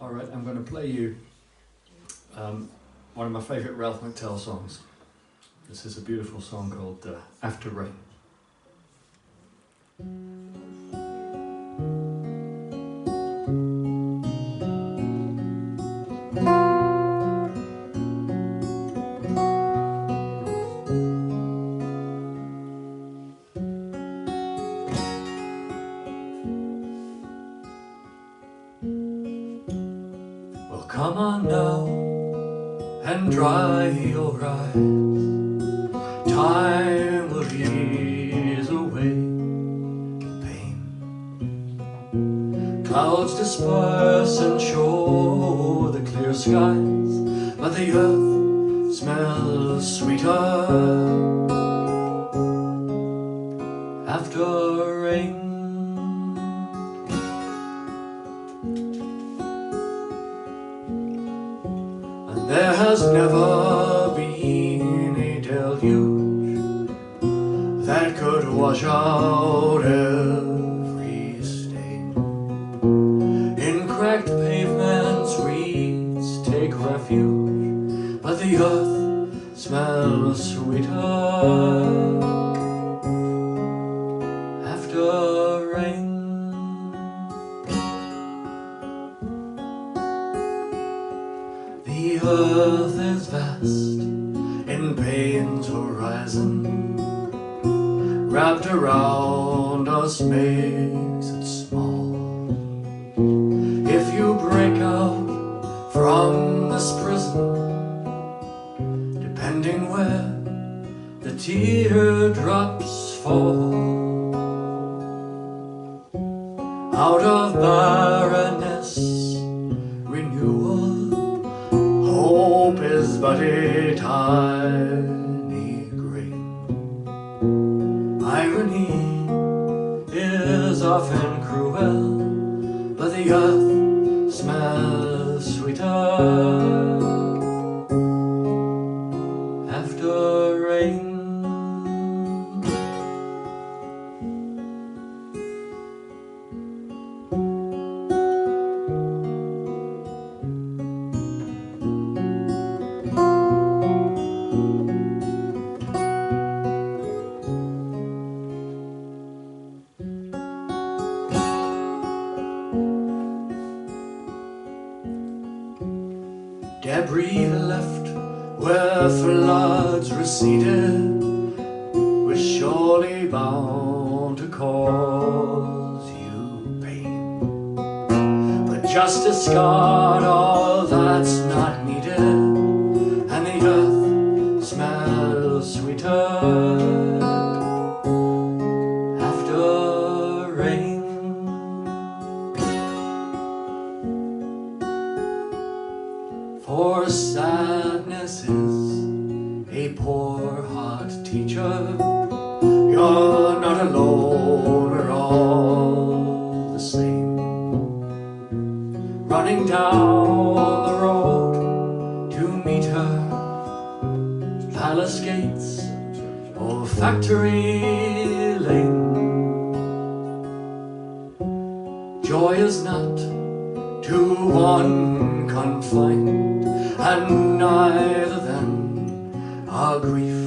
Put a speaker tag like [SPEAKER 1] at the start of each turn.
[SPEAKER 1] Alright, I'm going to play you one of my favourite Ralph McTell songs. This is a beautiful song called After Rain. Well, come on now and dry your eyes. Time will ease away the pain. Clouds disperse and show the clear skies, but the earth smells sweeter after rain. There has never been a deluge that could wash out every stain. In cracked pavements weeds take refuge, but the earth smells sweeter after rain. The earth is vast in pain's horizon, wrapped around us makes it small. If you break out from this prison, depending where the teardrops fall, out of barrenness renewal, hope is but a tiny grain. Irony is often cruel, but the earth smells sweeter after rain. Debris left where floods receded was surely bound to cause you pain. But just discard all that's not needed, and the earth smells sweeter after rain. For sadness is a poor heart teacher. You're not alone, we're all the same. Running down the road to meet her, palace gates or factory lane. Joy is not to one confined, and neither then our grief